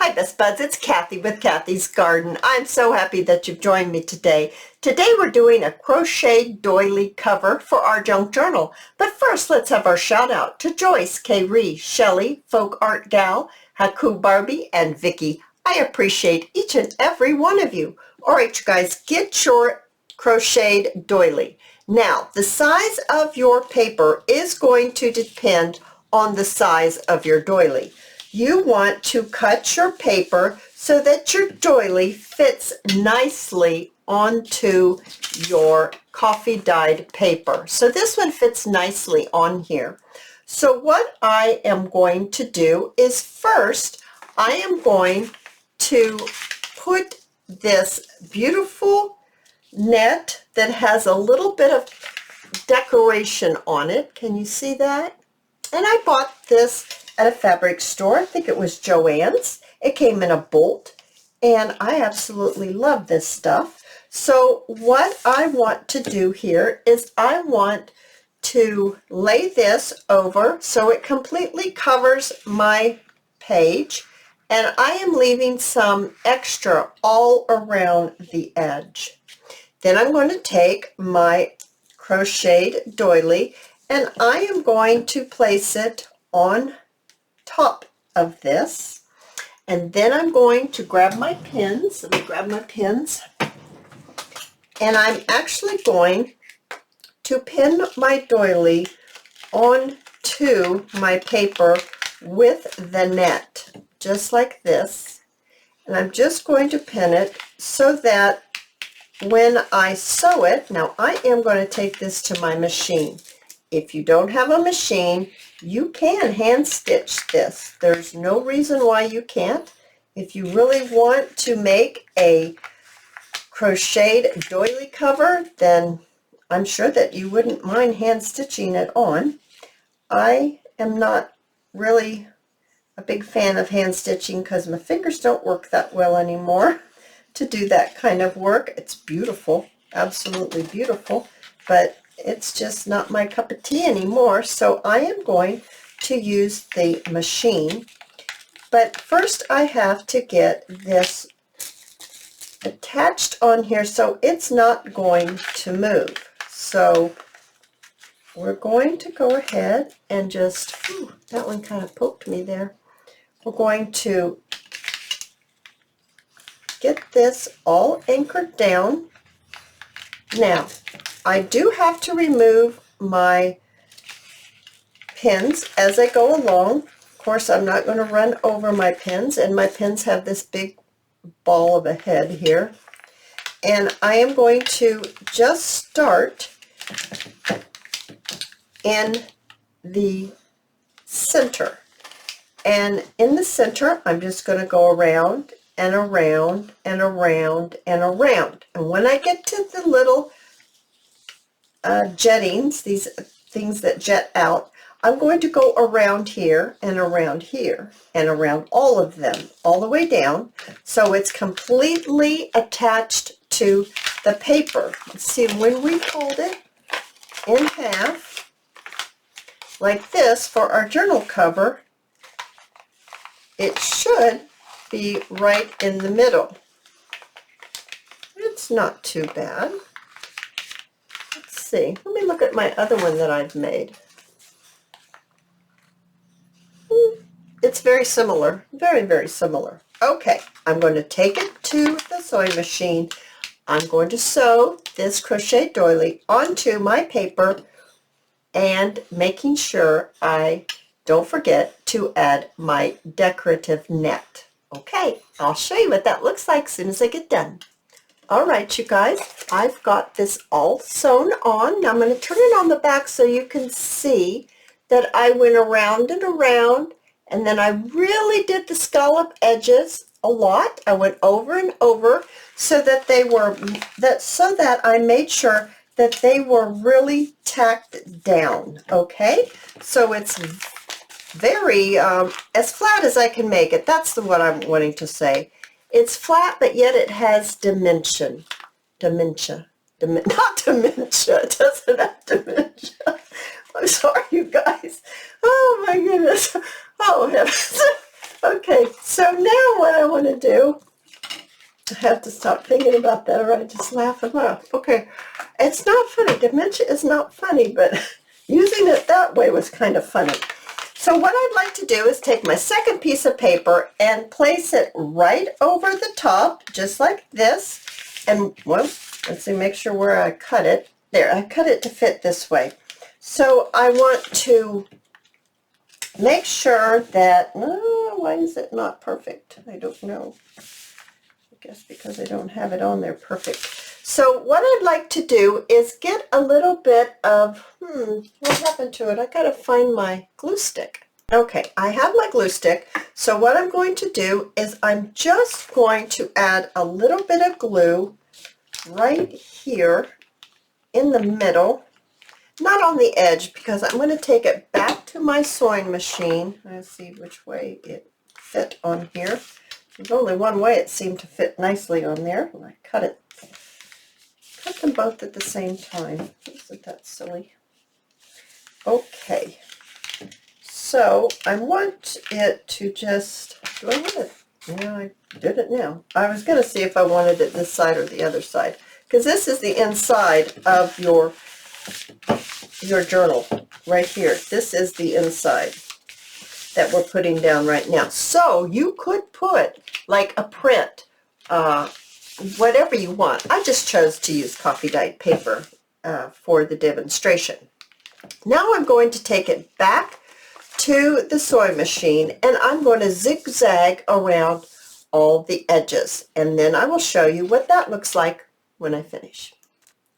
Hi Best Buds, it's Cathy with Cathy's Garden. I'm so happy that you've joined me today. Today we're doing a crochet doily cover for our junk journal. But first let's have our shout out to Joyce, K. Ree, Shelley, Folk Art Gal, Haku Barbie, and Vicky. I appreciate each and every one of you. Alright you guys, get your crocheted doily. Now the size of your paper is going to depend on the size of your doily. You want to cut your paper so that your doily fits nicely onto your coffee dyed paper. So this one fits nicely on here. So what I am going to do is first I am going to put this beautiful net that has a little bit of decoration on it. Can you see that? And I bought this at a fabric store. I think it was Joann's. It came in a bolt and I absolutely love this stuff. So what I want to do here is I want to lay this over so it completely covers my page, and I am leaving some extra all around the edge. Then I'm going to take my crocheted doily and I am going to place it on top of this, and then I'm going to grab my pins. Let me grab my pins, and I'm actually going to pin my doily onto my paper with the net, just like this. And I'm just going to pin it so that when I sew it, now I am going to take this to my machine. If you don't have a machine, you can hand stitch this. There's no reason why you can't. If you really want to make a crocheted doily cover, then I'm sure that you wouldn't mind hand stitching it on. I am not really a big fan of hand stitching because my fingers don't work that well anymore to do that kind of work. It's beautiful, absolutely beautiful, but it's just not my cup of tea anymore. So I am going to use the machine. But first I have to get this attached on here so it's not going to move. So we're going to go ahead and just, that one kind of poked me there. We're going to get this all anchored down. Now, I do have to remove my pins as I go along. Of course, I'm not going to run over my pins, and my pins have this big ball of a head here. And I am going to just start in the center. And in the center, I'm just going to go around and around and around and around. And when I get to the little jettings, these things that jet out, I'm going to go around here and around here and around all of them, all the way down, so it's completely attached to the paper. See, when we fold it in half, like this, for our journal cover, it should be right in the middle. It's not too bad. Let's see. Let me look at my other one that I've made. It's very similar. Very, very similar. Okay, I'm going to take it to the sewing machine. I'm going to sew this crochet doily onto my paper and making sure I don't forget to add my decorative net. Okay, I'll show you what that looks like as soon as I get done. All right, you guys, I've got this all sewn on. Now I'm going to turn it on the back so you can see that I went around and around, and then I really did the scallop edges a lot. I went over and over so that they were, so that I made sure that they were really tacked down, okay? So it's very, as flat as I can make it. That's what I'm wanting to say. It's flat, but yet it has dimension. Not dementia. It doesn't have dementia. I'm sorry, you guys. Oh, my goodness. Oh, heavens. Okay, so now what I want to do? I have to stop thinking about that or I just laugh it off. Okay, it's not funny. Dementia is not funny, but using it that way was kind of funny. So what I'd like to do is take my second piece of paper and place it right over the top, just like this. And, well, let's see, make sure where I cut it. There, I cut it to fit this way. So I want to make sure that, why is it not perfect? I don't know. I guess because I don't have it on there perfect. So what I'd like to do is get a little bit of, what happened to it? I gotta find my glue stick. Okay, I have my glue stick. So what I'm going to do is I'm just going to add a little bit of glue right here in the middle, not on the edge, because I'm going to take it back to my sewing machine. Let's see which way it fit on here. There's only one way it seemed to fit nicely on there. And I cut them both at the same time. Isn't that silly? Okay. So I want it to just, do I want it? Yeah, I did it now. I was going to see if I wanted it this side or the other side, because this is the inside of your journal right here. This is the inside that we're putting down right now. So you could put like a print, whatever you want. I just chose to use coffee dyed paper for the demonstration. Now I'm going to take it back to the sewing machine and I'm going to zigzag around all the edges, and then I will show you what that looks like when I finish.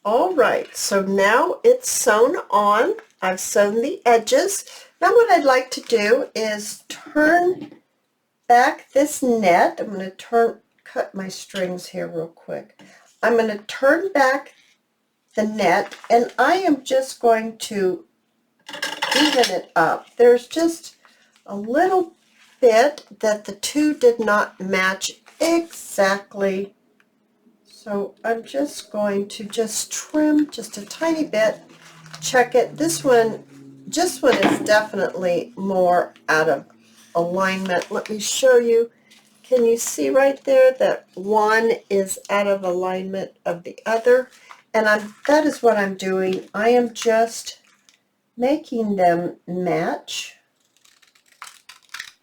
All right, so now it's sewn on. I've sewn the edges. Now what I'd like to do is turn back this net. I'm going to cut my strings here real quick. I'm going to turn back the net and I am just going to even it up. There's just a little bit that the two did not match exactly. So I'm just going to just trim just a tiny bit, check it. This one is definitely more out of alignment. Let me show you. Can you see right there that one is out of alignment of the other? And that is what I'm doing. I am just making them match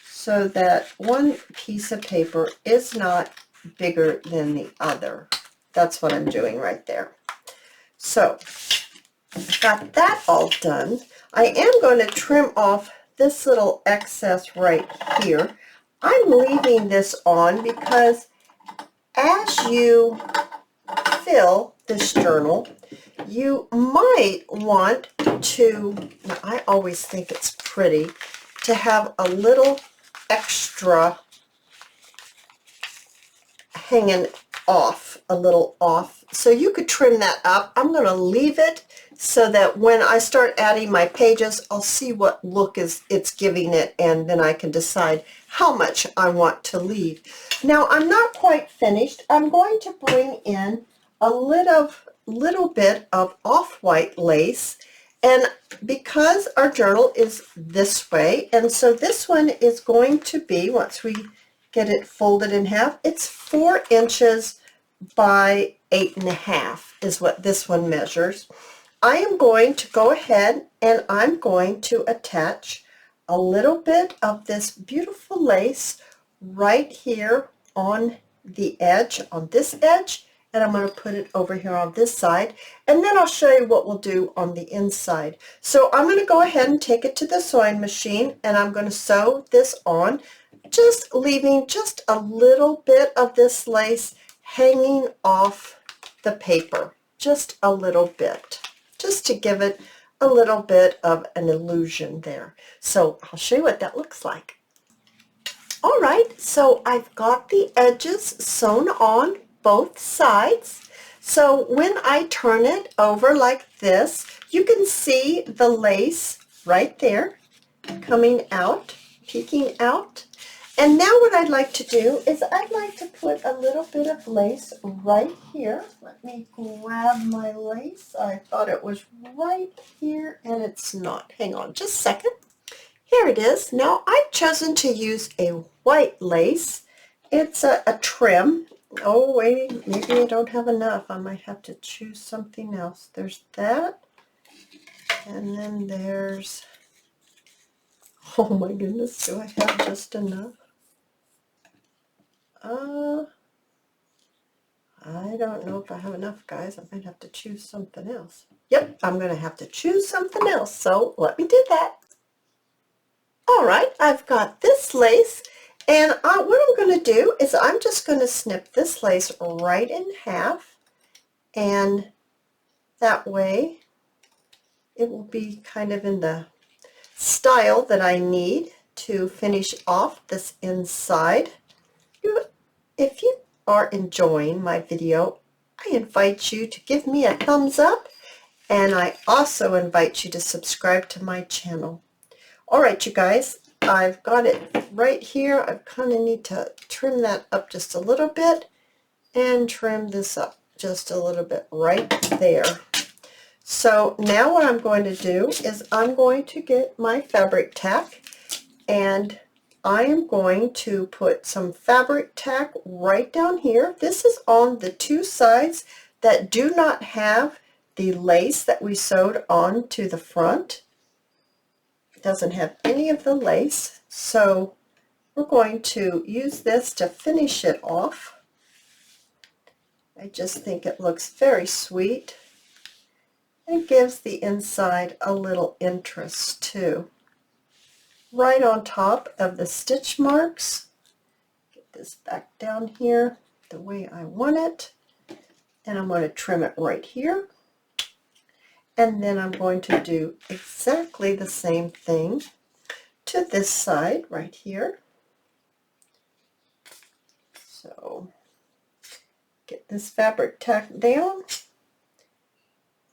so that one piece of paper is not bigger than the other. That's what I'm doing right there. So I've got that all done. I am going to trim off this little excess right here. I'm leaving this on because as you fill this journal, you might want to, now I always think it's pretty to have a little extra hanging off, a little off. So you could trim that up. I'm going to leave it so that when I start adding my pages, I'll see what look it's giving it, and then I can decide how much I want to leave. Now I'm not quite finished. I'm going to bring in a little bit of off-white lace, and because our journal is this way, and so this one is going to be, once we get it folded in half, it's 4 inches by 8.5 is what this one measures. I am going to go ahead and I'm going to attach a little bit of this beautiful lace right here on the edge, on this edge, and I'm going to put it over here on this side, and then I'll show you what we'll do on the inside. So I'm going to go ahead and take it to the sewing machine, and I'm going to sew this on, just leaving just a little bit of this lace hanging off the paper, just a little bit, just to give it a little bit of an illusion there. So I'll show you what that looks like. All right, so I've got the edges sewn on both sides. So when I turn it over like this, you can see the lace right there coming out, peeking out. And now what I'd like to do is I'd like to put a little bit of lace right here. Let me grab my lace. I thought it was right here and it's not. Hang on just a second. Here it is. Now I've chosen to use a white lace, It's a trim. Oh, wait, maybe I don't have enough. I might have to choose something else. There's that. And then there's, oh my goodness, do I have just enough? I don't know if I have enough, guys. I might have to choose something else. Yep, I'm going to have to choose something else. So let me do that. All right, I've got this lace. And what I'm going to do is I'm just going to snip this lace right in half. And that way it will be kind of in the style that I need to finish off this inside. If you are enjoying my video, I invite you to give me a thumbs up, and I also invite you to subscribe to my channel. All right, you guys, I've got it right here. I kind of need to trim that up just a little bit and trim this up just a little bit right there. So now what I'm going to do is I'm going to get my fabric tack, and I am going to put some fabric tack right down here. This is on the two sides that do not have the lace that we sewed on to the front. It doesn't have any of the lace, so we're going to use this to finish it off. I just think it looks very sweet. It gives the inside a little interest too. Right on top of the stitch marks. Get this back down here the way I want it. And I'm going to trim it right here. And then I'm going to do exactly the same thing to this side right here. So get this fabric tacked down.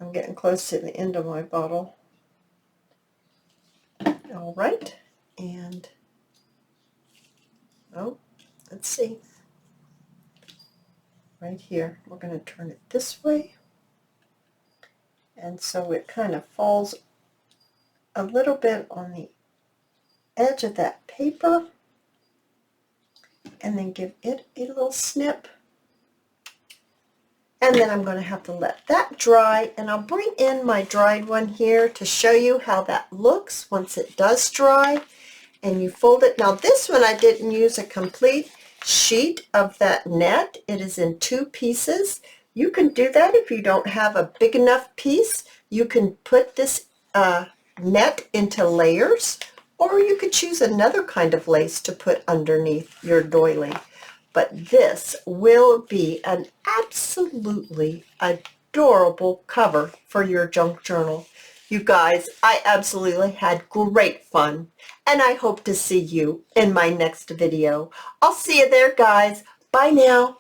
I'm getting close to the end of my bottle. All right, and oh, let's see. Right here, we're going to turn it this way, and so it kind of falls a little bit on the edge of that paper, and then give it a little snip. And then I'm going to have to let that dry, and I'll bring in my dried one here to show you how that looks once it does dry. And you fold it. Now this one I didn't use a complete sheet of that net. It is in two pieces. You can do that if you don't have a big enough piece. You can put this net into layers, or you could choose another kind of lace to put underneath your doily. But this will be an absolutely adorable cover for your junk journal. You guys, I absolutely had great fun, and I hope to see you in my next video. I'll see you there, guys. Bye now.